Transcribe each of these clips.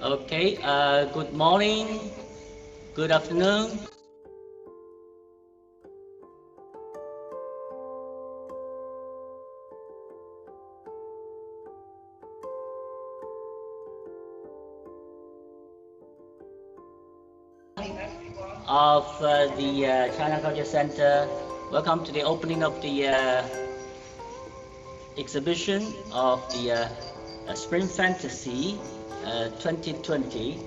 Okay, good morning, good afternoon. Of the China Culture Center. Welcome to the opening of the exhibition of the Spring Fantasy 2020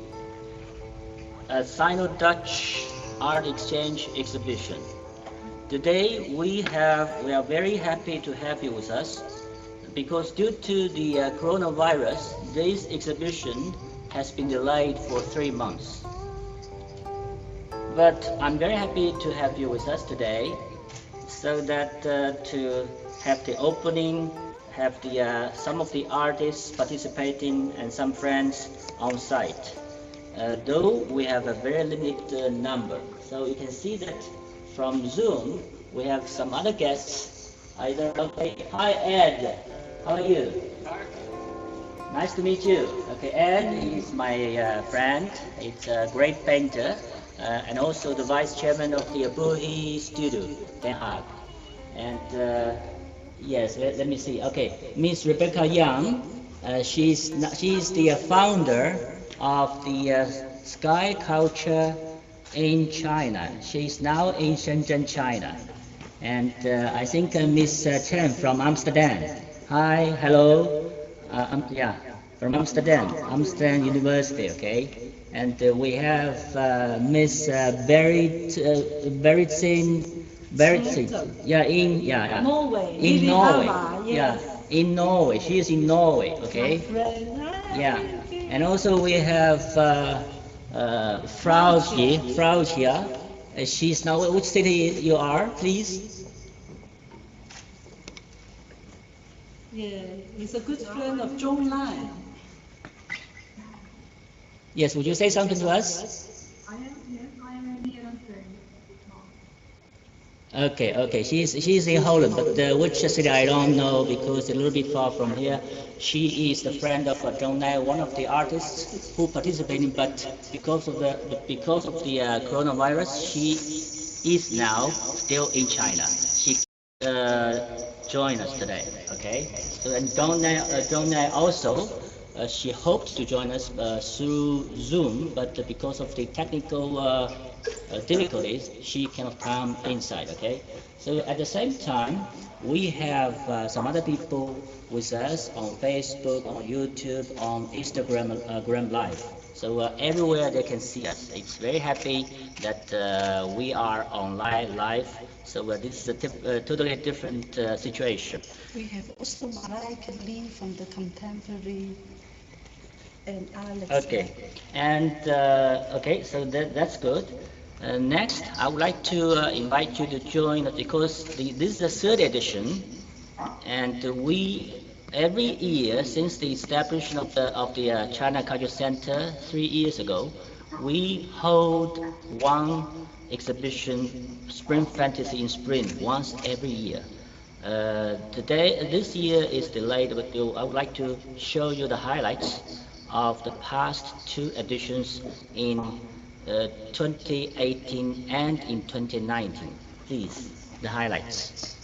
Sino-Dutch Art Exchange exhibition. Today we are very happy to have you with us because due to the coronavirus, this exhibition has been delayed for 3 months. But I'm very happy to have you with us today so that to have the opening, have the some of the artists participating and some friends on site. Though we have a very limited number. So you can see that from Zoom, we have some other guests. Either, okay, hi Ed, how are you? Nice to meet you. Okay, Ed is my friend. It's a great painter and also the vice chairman of the Abuhi Studio, Den Haag. And yes, let me see. Okay, Miss Rebecca Young, she's the founder of the Sky Culture in China. She's now in Shenzhen, China. And I think Miss Chen from Amsterdam. Hi, hello. Yeah, from Amsterdam University, okay? And we have Miss Beritsin, Norway. in Norway, Yes. in Norway. She is in Norway, okay? Yeah, and also we have Frauke. She's now, which city you are, please? Yeah, he's a good friend of Zhong Lai. Yes, would you say something to us? I am the answer. Okay. She's in Holland, but which city I don't know because it's a little bit far from here. She is the friend of Zhong Nai, one of the artists who participated, but because of the coronavirus, she is now still in China. She join us today. Okay. So and Zhong Nai also. She hoped to join us through Zoom, but because of the technical difficulties, she cannot come inside, okay? So at the same time, we have some other people with us on Facebook, on YouTube, on Instagram Live. So everywhere they can see us. It's very happy that we are online live. So this is a totally different situation. We have also Malaika Lee from the Contemporary and Alex. Okay, and okay, so that's good. Next, I would like to invite you to join us because this is the third edition, and we every year since the establishment of the China Culture Center 3 years ago, we hold one exhibition, Spring Fantasy in Spring, once every year. This year is delayed, but I would like to show you the highlights of the past two editions in 2018 and in 2019. Please, the highlights.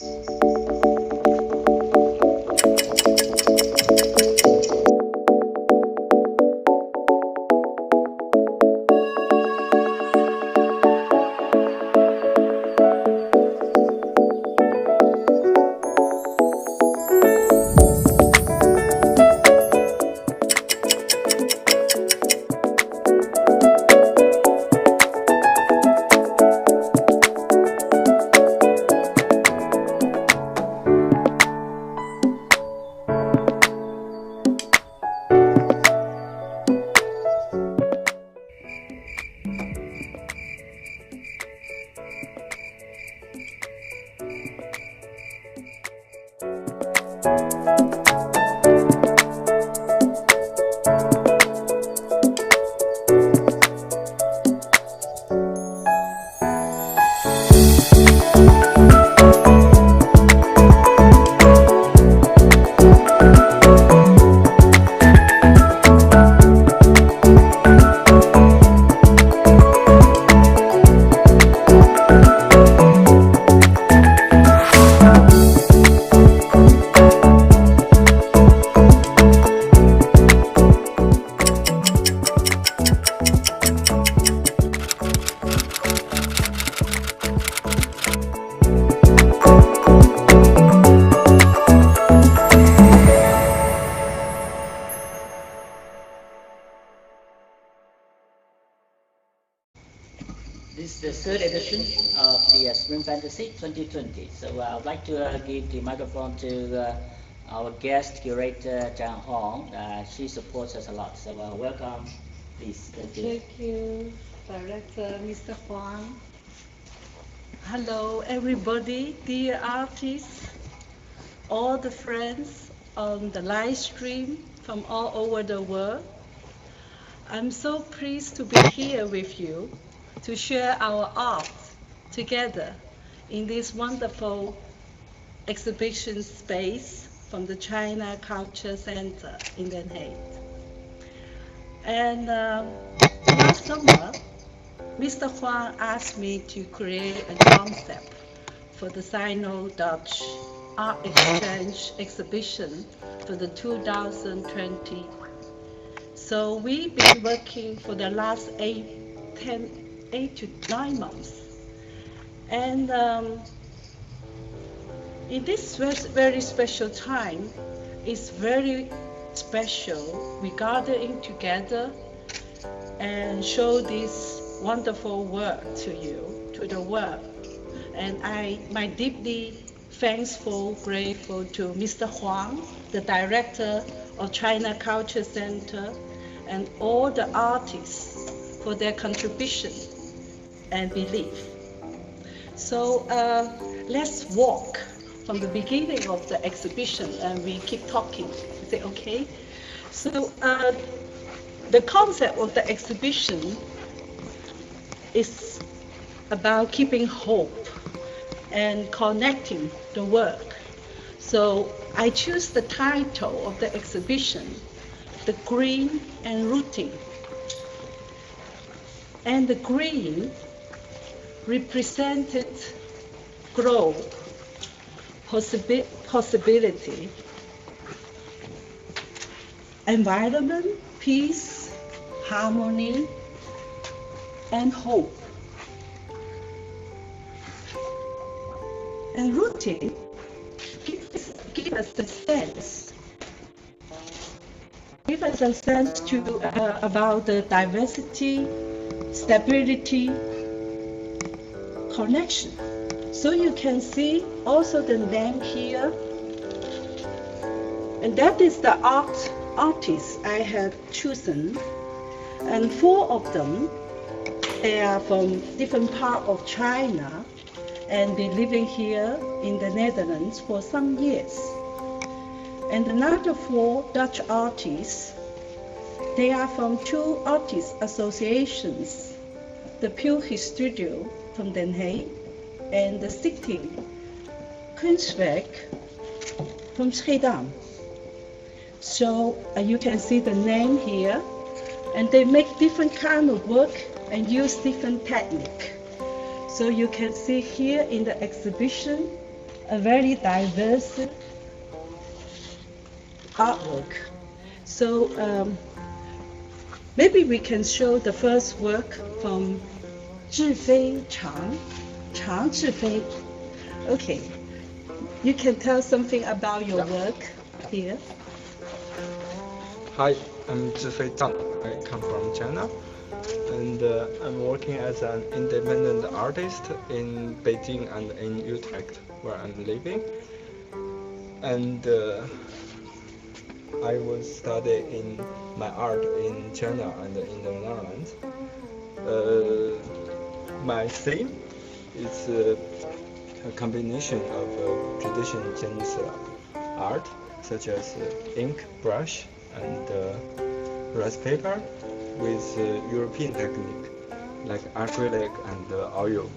third edition of the Spring Fantasy 2020. So I'd like to give the microphone to our guest curator, Zhang Hong. She supports us a lot. So welcome, please. Thank you. Thank you, Director Mr. Huang. Hello, everybody, dear artists, all the friends on the live stream from all over the world. I'm so pleased to be here with you to share our art together in this wonderful exhibition space from the China Culture Center in Den Haag. And last summer, Mr. Huang asked me to create a concept for the Sino-Dutch Art Exchange exhibition for the 2020. So we've been working for the last 8 to 9 months. And in this very special time, it's very special we gathering together and show this wonderful work to you, to the world. And I'm deeply thankful, grateful to Mr. Huang, the director of China Culture Center, and all the artists for their contribution and belief. So let's walk from the beginning of the exhibition and we keep talking. Is it okay? So the concept of the exhibition is about keeping hope and connecting the work. So I choose the title of the exhibition, The Green and Rooting. And the green represented growth, possibility, environment, peace, harmony, and hope. And rooting give us a sense. Give us a sense about the diversity, stability, connection. So you can see also the name here. And that is the artists I have chosen. And 4 of them, they are from different parts of China and been living here in the Netherlands for some years. And another 4 Dutch artists, they are from 2 artist associations, the Pure Studio from Den Haag and the Stichting Kunstwerk from Schiedam. So you can see the name here, and they make different kind of work and use different technique. So you can see here in the exhibition a very diverse artwork. So maybe we can show the first work from Zhifei Chang Zhifei. Okay, you can tell something about your work here. Hi, I'm Zhifei Zhang. I come from China, and I'm working as an independent artist in Beijing and in Utrecht, where I'm living. And I was studying my art in China and in the Netherlands. My theme is a combination of traditional Chinese art, such as ink, brush, and rice paper, with European technique like acrylic and oil.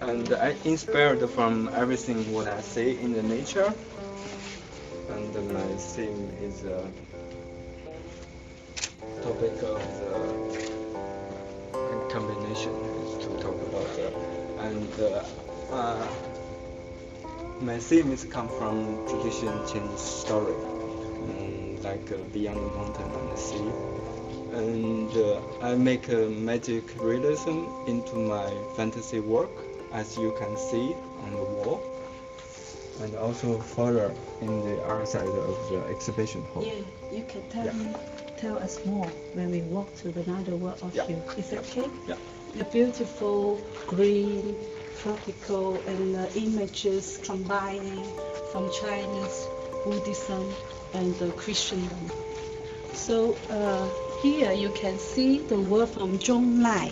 And I inspired from everything what I see in the nature. And my theme is topic of the combination is to talk about my theme is come from traditional Chinese story, like Beyond the Mountain and the Sea. And I make magic realism into my fantasy work, as you can see on the wall, and also further in the other side of the exhibition hall. Yeah, you can tell us more when we walk to another work of you. Is it okay? Yeah. the beautiful green, tropical, and images combining from Chinese Buddhism and Christendom. So here you can see the work from Zhong Lai.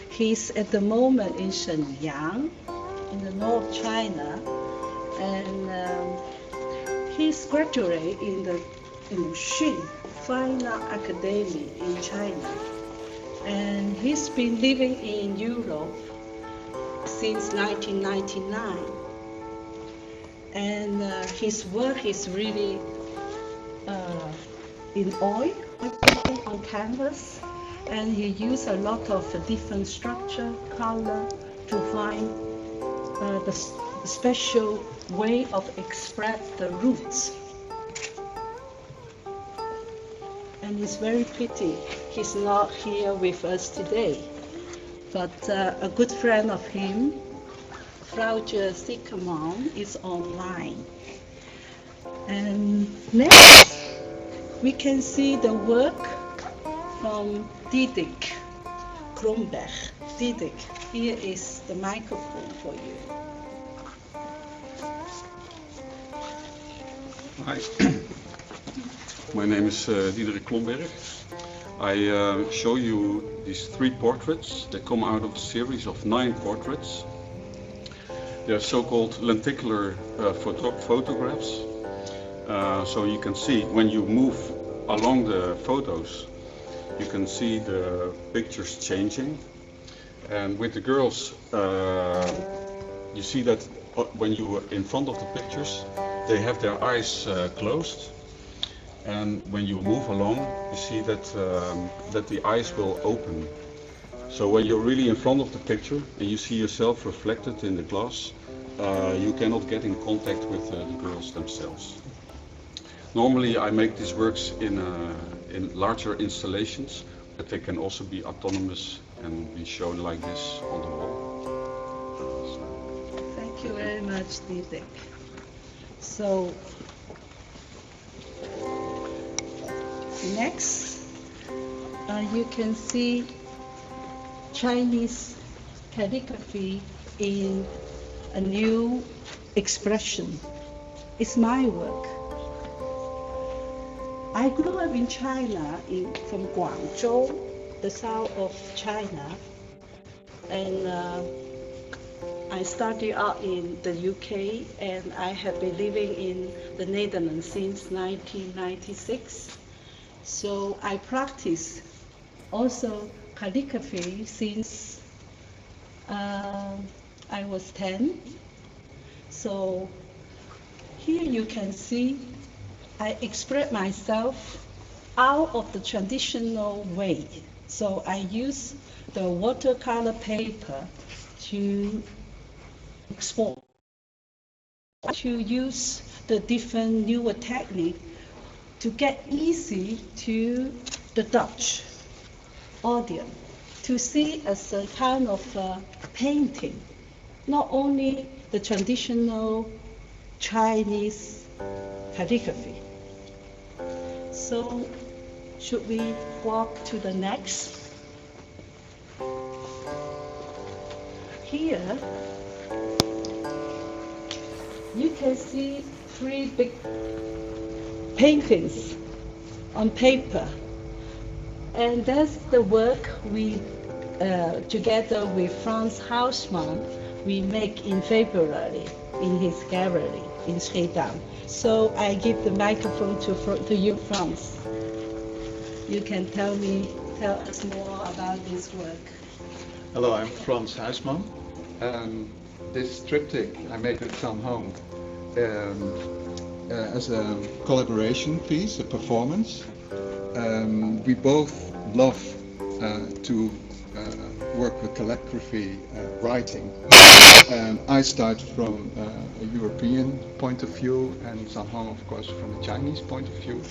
He's at the moment in Shenyang, in the North China, and he's graduate in the Luxun Fine Art Academy in China. And he's been living in Europe since 1999. And his work is really in oil, on canvas, and he used a lot of different structure, color to find the special way of express the roots. And it's very pity he's not here with us today, but a good friend of him, Frauke Zickermann, is online. And next, we can see the work from Diederik Kronberg. Diederik, here is the microphone for you. Hi, my name is Diederik Kronberg. I show you these 3 portraits. They come out of a series of 9 portraits. They're so-called lenticular photographs. So you can see when you move along the photos, you can see the pictures changing. And with the girls, you see that when you are in front of the pictures, they have their eyes closed. And when you move along, you see that that the eyes will open. So when you're really in front of the picture and you see yourself reflected in the glass, you cannot get in contact with the girls themselves. Normally I make these works in larger installations, but they can also be autonomous and be shown like this on the wall. Thank you very much, Diederik. So, next, you can see Chinese calligraphy in a new expression. It's my work. I grew up in China, from Guangzhou, the south of China, and I studied art in the UK, and I have been living in the Netherlands since 1996. So I practice also calligraphy since I was 10. So here you can see I express myself out of the traditional way. So I use the watercolor paper to export, to use the different newer technique to get easy to the Dutch audience to see as a kind of painting, not only the traditional Chinese calligraphy. So should we walk to the next? Here you can see 3 big paintings on paper, and that's the work we together with Franz Hausmann we make in February in his gallery in Schiedam. So I give the microphone to you, Franz. You can tell us more about this work. Hello, I'm Franz Hausmann. This triptych I made with Tom Home as a collaboration piece, a performance. We both love to work with calligraphy, writing. I started from a European point of view, and Sam Hong, of course, from a Chinese point of view.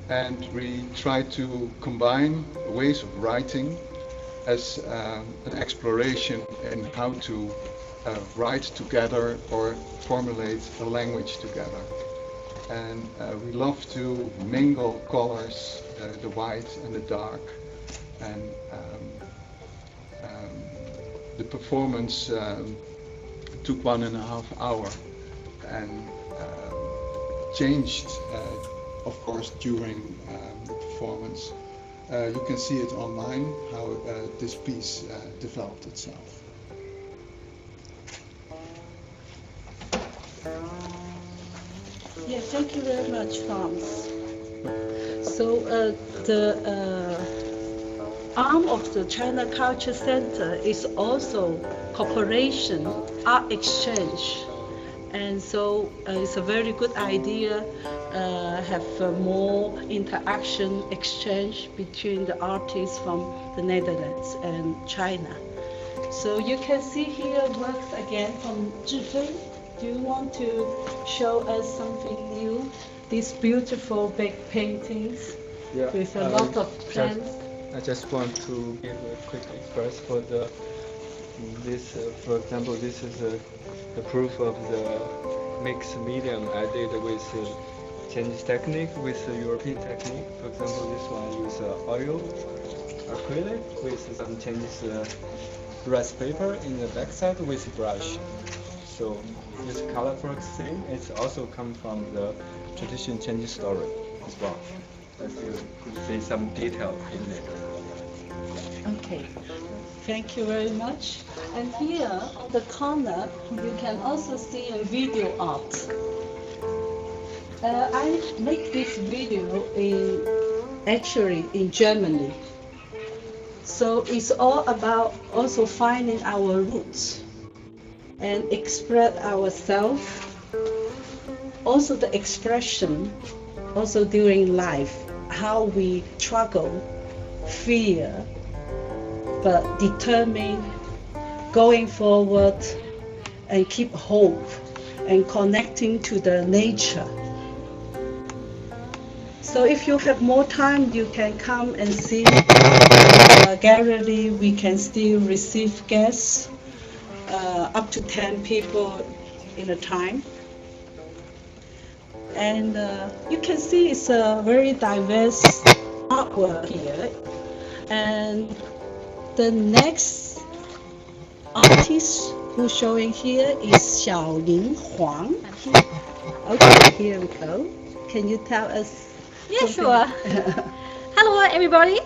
And we try to combine ways of writing as an exploration in how to write together or formulate a language together. And we love to mingle colors, the white and the dark, and the performance took 1.5 hours and changed, of course, during the performance. You can see it online, how this piece developed itself. Yeah, thank you very much, Hans. So the arm of the China Culture Center is also cooperation, art exchange. And so it's a very good idea have more interaction, exchange between the artists from the Netherlands and China. So you can see here works again from Zhifeng. Do you want to show us something new? These beautiful big paintings with a lot of plants. I just want to give a quick express for this. For example, this is the proof of the mixed medium I did with Chinese technique with European technique. For example, this one use oil acrylic with some Chinese rice paper in the backside with brush. So this colorful thing, it's also come from the traditional Chinese story as well. As you could see some detail in it. Okay, thank you very much. And here on the corner, you can also see a video art. I make this video actually in Germany. So it's all about also finding our roots and express ourselves. Also the expression, also during life, how we struggle, fear, but determined, going forward, and keep hope and connecting to the nature. So if you have more time, you can come and see the gallery. We can still receive guests, up to 10 people in a time. And you can see it's a very diverse artwork here. And the next artist who's showing here is Xiaoling Huang. Okay, here we go. Can you tell us? Yeah, sure. Hello, everybody.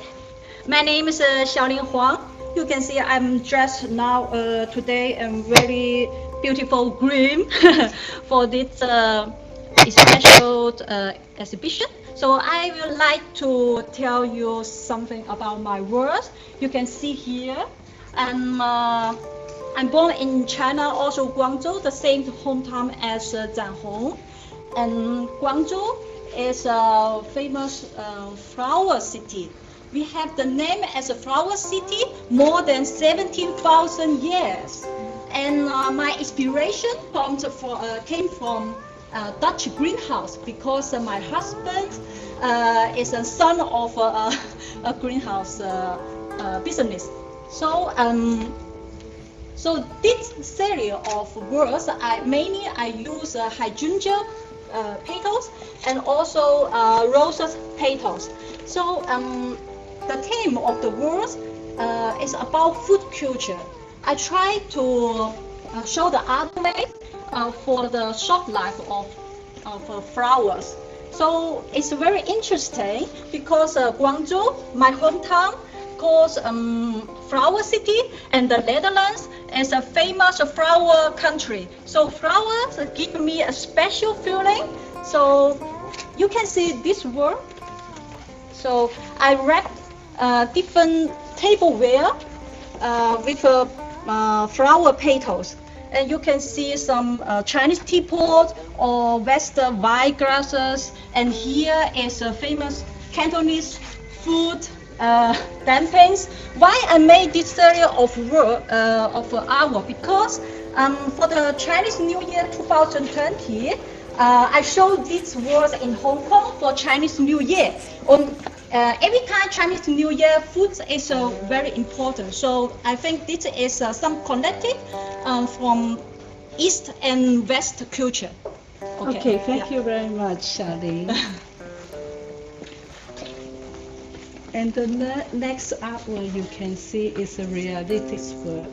My name is Xiaoling Huang. You can see I'm dressed now today in very beautiful green for this special exhibition. So I would like to tell you something about my work. You can see here, I'm born in China, also Guangzhou, the same hometown as Zhan Hong. And Guangzhou is a famous flower city. We have the name as a flower city more than 17,000 years. And my inspiration came from Dutch greenhouse because my husband is a son of a greenhouse business. So this series of works, I use hydrangea petals and also roses petals. So the theme of the works is about food culture. I try to show the other way for the short life of flowers. So it's very interesting because Guangzhou, my hometown, called flower city, and the Netherlands is a famous flower country. So flowers give me a special feeling. So you can see this work. So I wrap different tableware with flower petals. And you can see some Chinese teapot or Western wine glasses. And here is a famous Cantonese food dumplings. Why I made this series of work of artwork? Because for the Chinese New Year 2020, I showed these works in Hong Kong for Chinese New Year. Every time Chinese New Year, food is very important. So I think this is some connected from East and West culture. Okay, thank you very much, Xiaoling. And the next artwork you can see is a realistic work.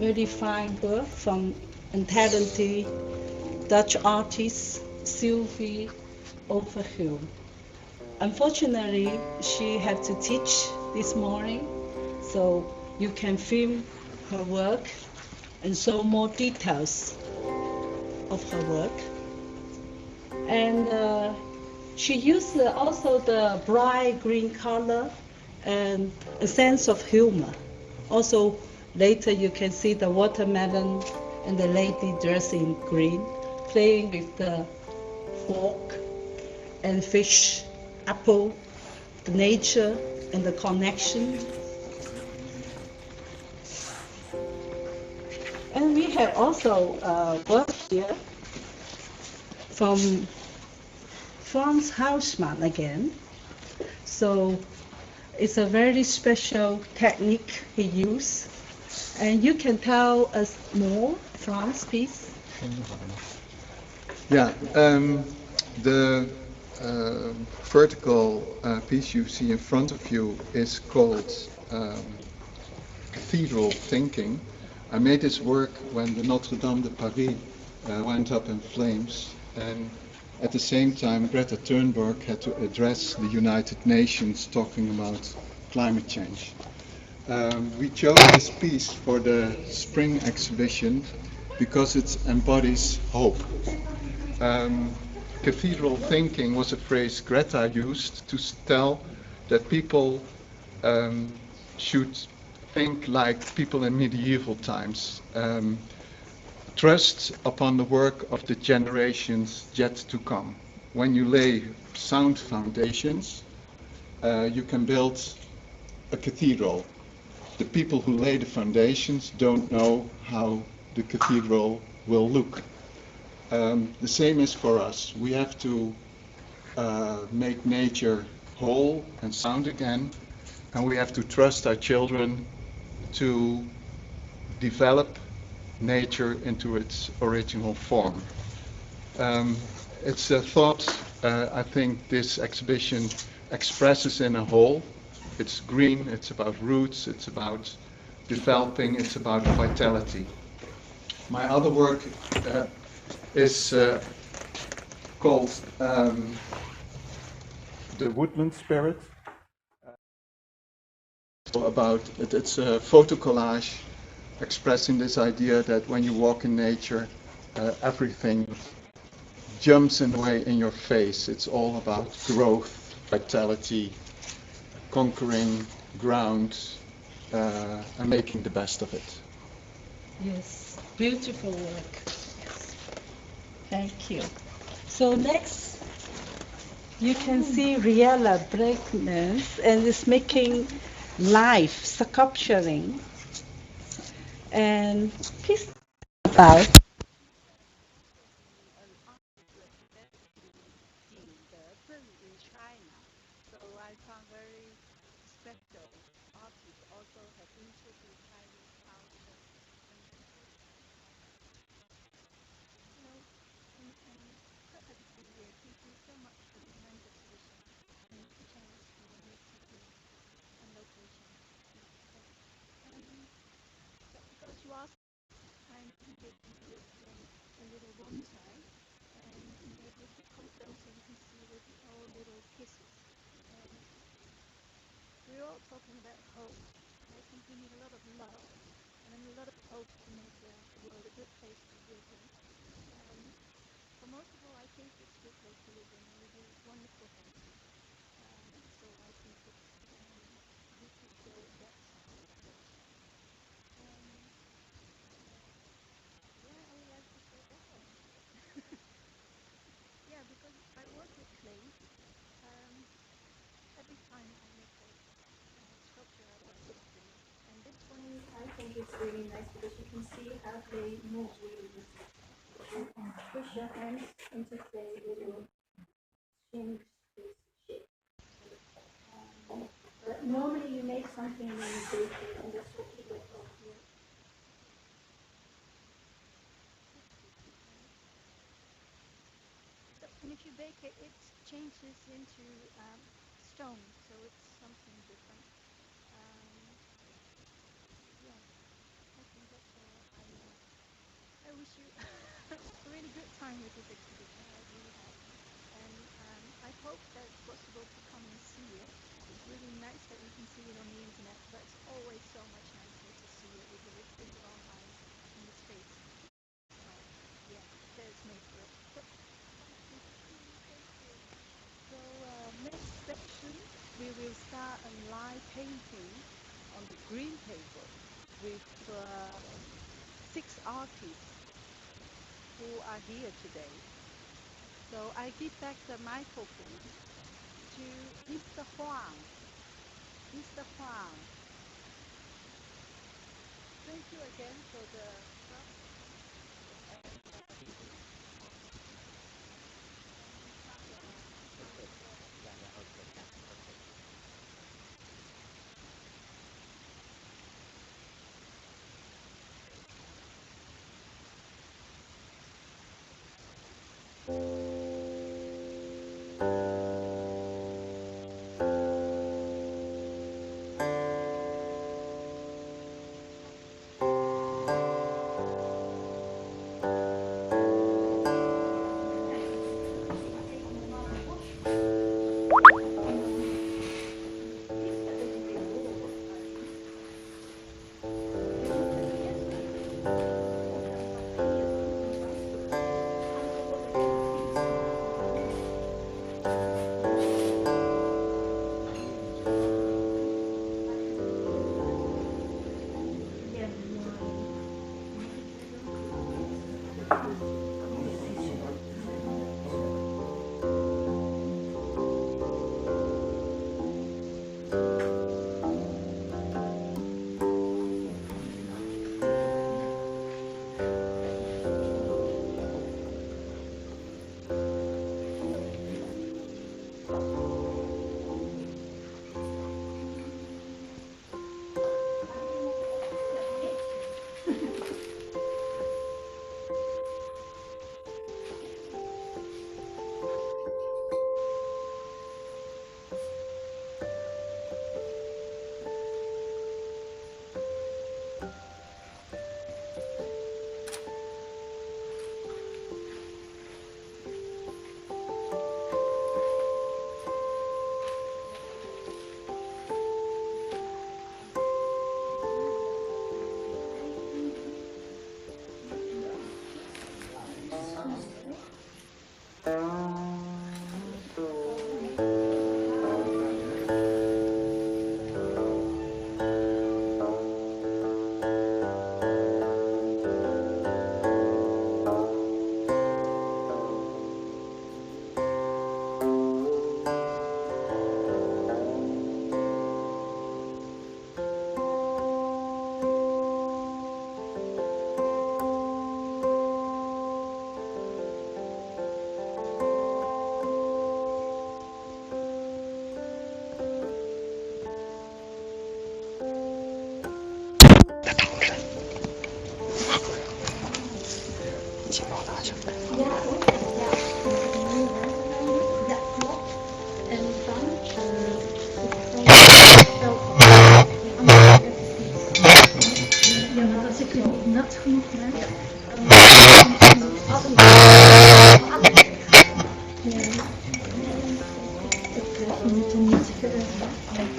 very fine work from a talented Dutch artist, Sylvie Overhill. Unfortunately, she had to teach this morning, so you can film her work and show more details of her work. And she used also the bright green color and a sense of humor. Also, later you can see the watermelon and the lady dressed in green, playing with the fork and fish, apple, the nature and the connection. And we have also work here from Franz Hausmann again. So it's a very special technique he used. And you can tell us more, Franz, please. Yeah, the vertical piece you see in front of you is called Cathedral Thinking. I made this work when the Notre Dame de Paris went up in flames, and at the same time Greta Thunberg had to address the United Nations talking about climate change. We chose this piece for the spring exhibition because it embodies hope. Cathedral thinking was a phrase Greta used to tell that people should think like people in medieval times. Trust upon the work of the generations yet to come. When you lay sound foundations, you can build a cathedral. The people who lay the foundations don't know how the cathedral will look. The same is for us. We have to make nature whole and sound again, and we have to trust our children to develop nature into its original form. It's a thought I think this exhibition expresses in a whole. It's green, it's about roots, it's about developing, it's about vitality. My other work is called The Woodland Spirit. It's a photo collage expressing this idea that when you walk in nature, everything jumps in the way in your face. It's all about growth, vitality, conquering ground, and making the best of it. Yes, beautiful work. Yes. Thank you. So next, you can see Riella Bregmans, and is making life sculpturing. And please about in China. So I found very special. Artists also have interest in Chinese culture. I think it's really nice because you can see how they move really easily. You can push your hands into the little shapes, shape. But normally you make something when you bake it, and that's what you get off here. And if you bake it, it changes into stone, so it's something different. Yeah, I think that's all right. wish you a really good time with this exhibition. I really have. And I hope that it's possible to come and see it. It's really nice that we can see it on the internet, but it's always so much nicer to see it with your own eyes in the space. Yeah, that's made for it. So next section, we will start a live painting on the green paper with 6 artists who are here today. So I give back the microphone to Mr. Huang. Mr. Huang. Thank you again for the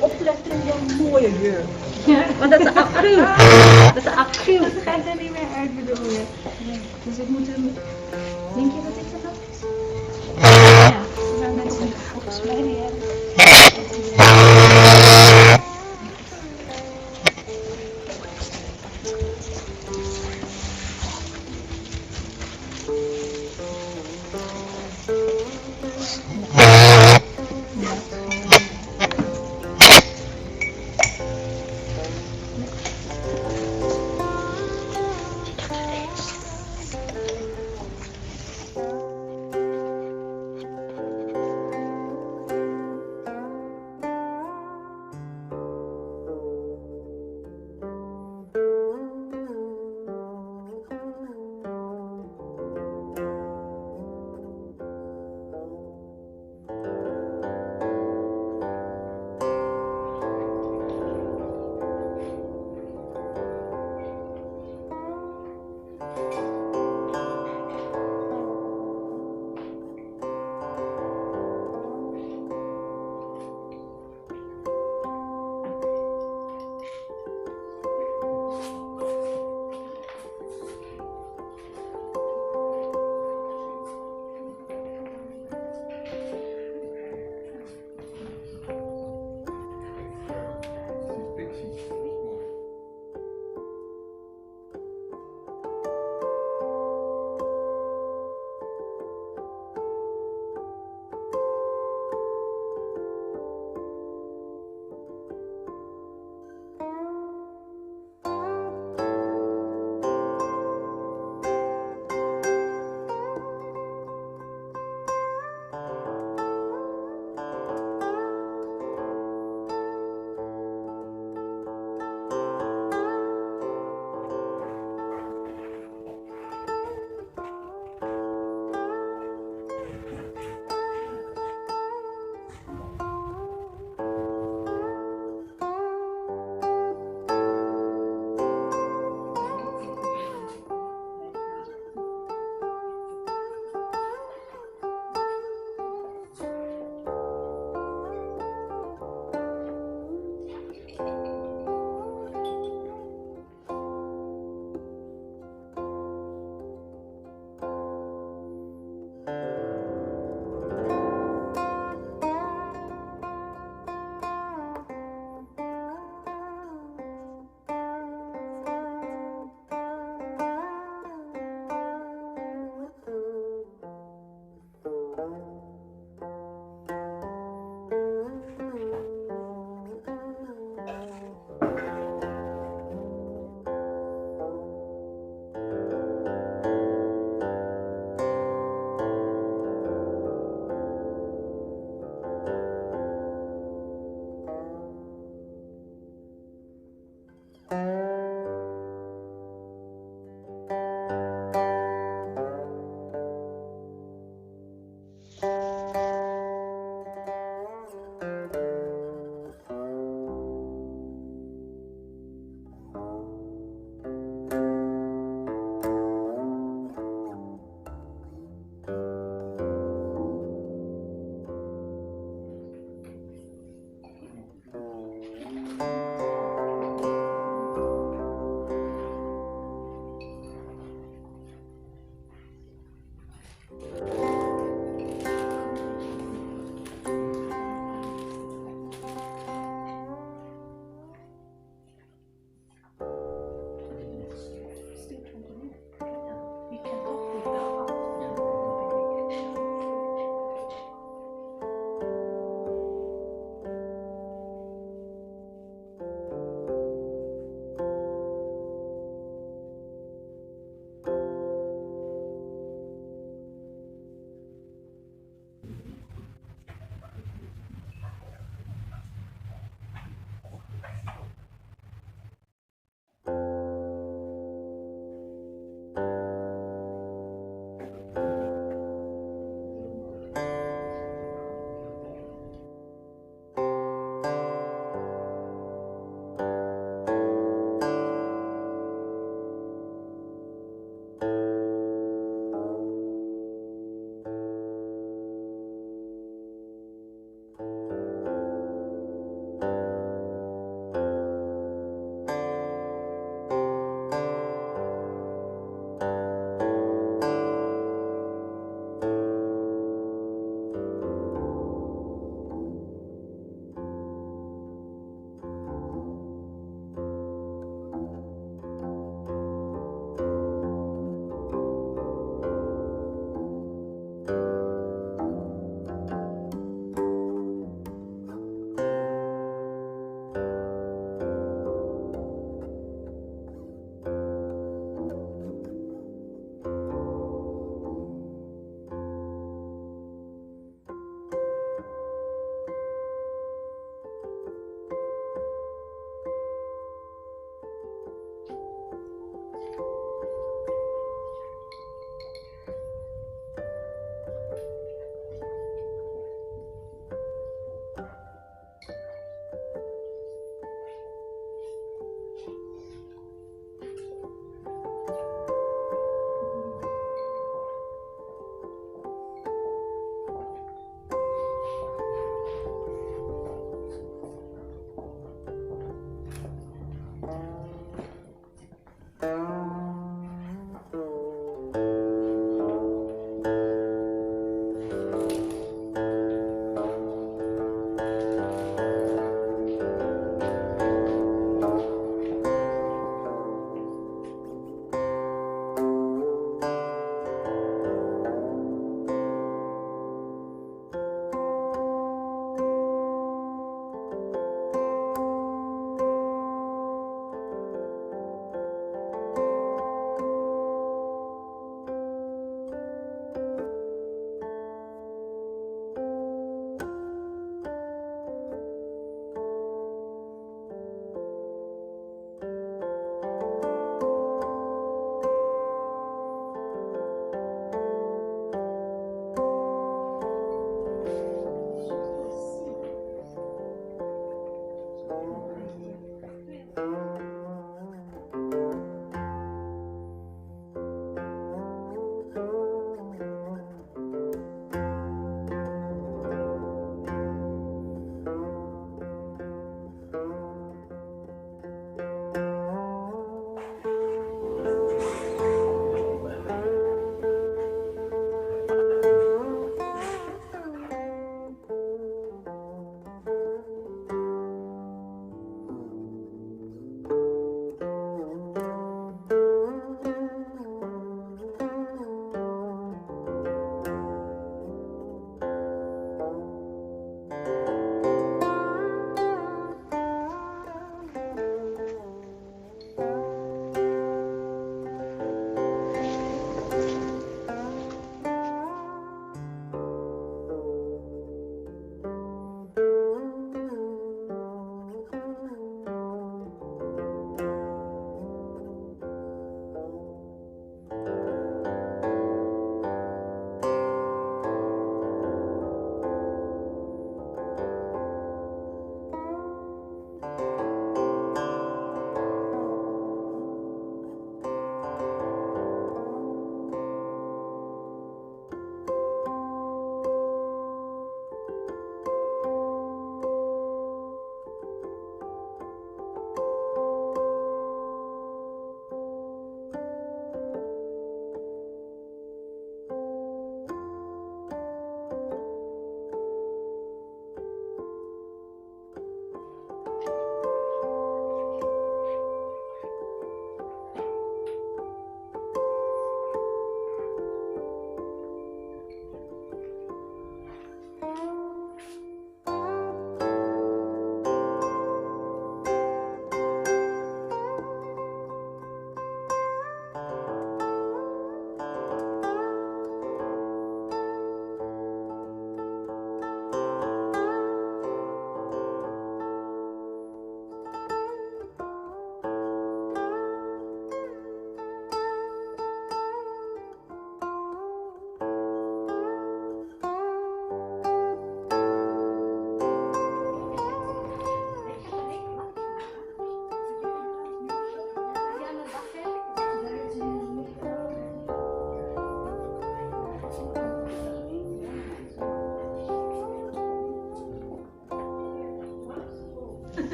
Opletten jouw mooie jurk. Ja, want dat is acryl. Dat is acryl. Dat gaat er niet meer uit, bedoel je. Nee. Dus ik moet hem... Denk je dat ik dat had? Ja, nou mensen volgens mij die hebben.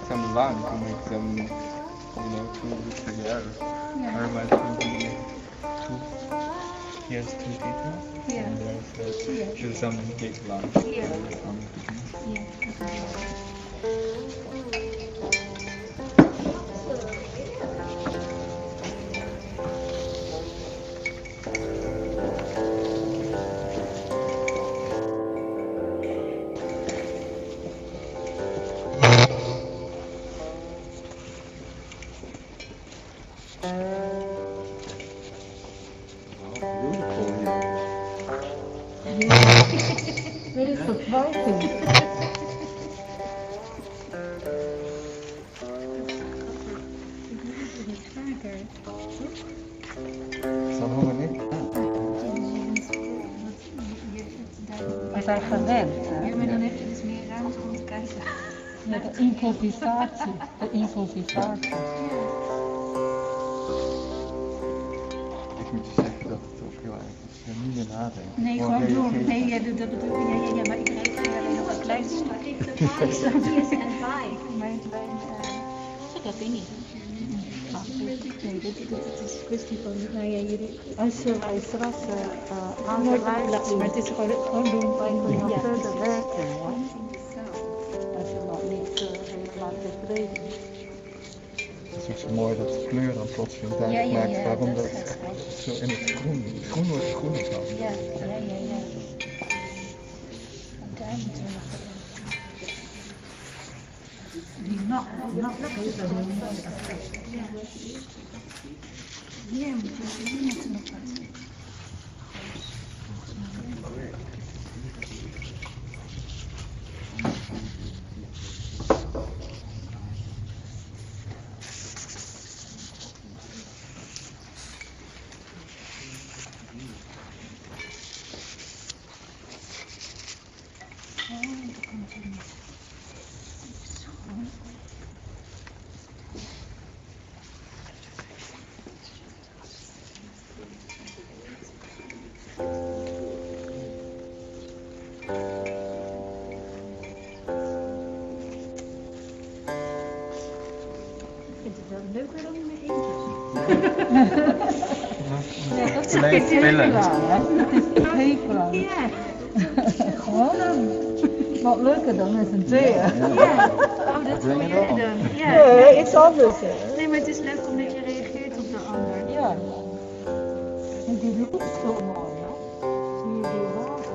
some lime to make them, you know, to together. Otherwise, it will be too. Here's 2 details. Yeah. And there's just some big lines. Yeah. Very surprising. We zijn gewend. Ja, maar dan heb je dus meer ruimte om te kijken. Ja, de improvisatie. De improvisatie. Ik moet je zeggen dat het ook heel erg is. Niet meer nadenken. Nee, gewoon doen. Nee, jij doet dat bedoel ik. Ja, maar ik reageer alleen op een klein stukje. Mijn Dat weet ik niet. Nee, dit is een kwestie van, nou ja, jullie... Als je straks aangereikt, Maar het is gewoon doen. kun je nog Ja. verder werken. Ja? Als je nog niet helemaal tevreden bent. Het is ook zo mooi dat de kleur dan plotseling Ja, duidelijk ja, maakt ja, waarom dat dat is zo in het groen, groen wordt groener dan. Ja, ja, ja, ja. Daar moeten we nog Die nog hier moeten we nog wat. Ik vind het wel leuker dan met eentje. Ja, dat is Alleen spelen. Het is hevig. Ja. Gewoon wat leuker dan met z'n tweeën. Ja. Oh, dat wil jij doen. Ja. Nee, iets anders. Hè? Nee, maar het is leuk omdat je reageert op de ander. Ja. En die loopt zo mooi, hè? Zie je die water?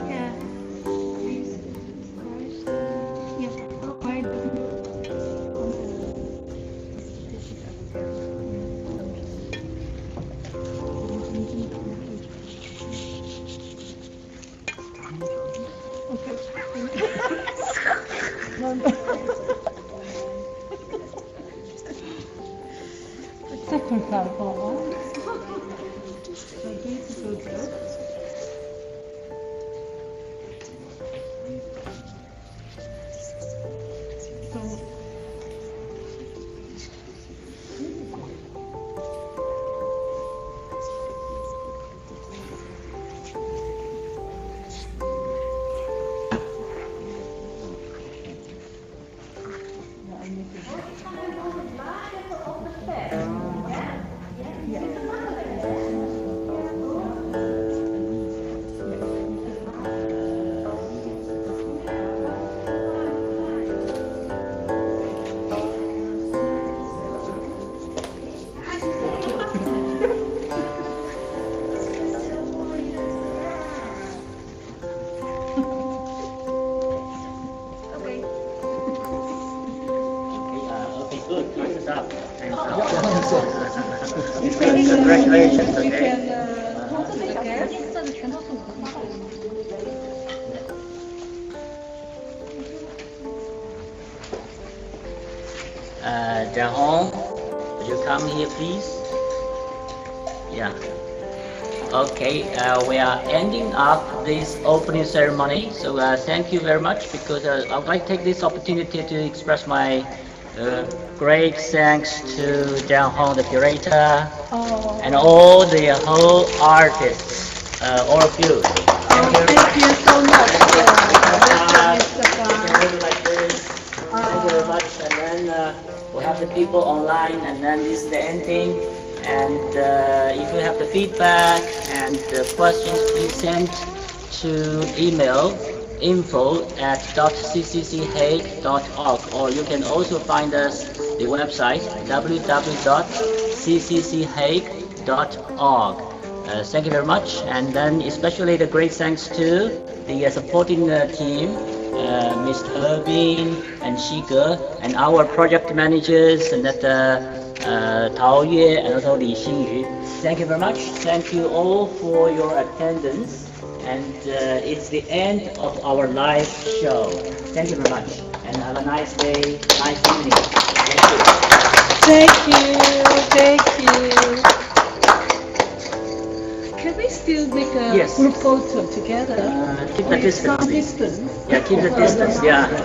Ja. Ja. Maar Technical gewoon. Okay, good. Thumbs is up. Thumbs up. Congratulations. Congratulations, We okay. can hold it again. Dahong, would you come here, please? Yeah. Okay, we are ending up this opening ceremony. So thank you very much, because I would like to take this opportunity to express my great thanks to Jiang Hong, the curator, and all the whole artists, all of you. Thank you. Thank you so much. Thank you very much. And then we have the people online, and then this is the ending. And if you have the feedback and questions, please send to email info@ccchague.org, or you can also find us the website www.ccchague.org. Thank you very much, and then especially the great thanks to the supporting team, Mr. Irving and Shige, and our project managers, and that Tao Yue and also Li Xinyu. Thank you very much. Thank you all for your attendance, and it's the end of our live show. Thank you very much, and have a nice day, nice evening. Thank you. Thank you. Can we still make a Yes. group photo together? Keep the distance, Some please. distance. Yeah, keep the distance. Yeah, keep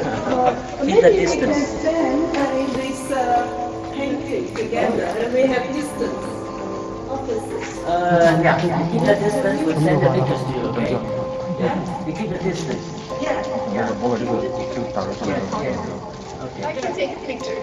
the Maybe we distance. can stand in this painting together, and we have distance. Opposite. Yeah, keep the distance. We'll send the pictures to you. Okay? Yeah, we keep the distance. Yeah. Yeah. I can take a picture.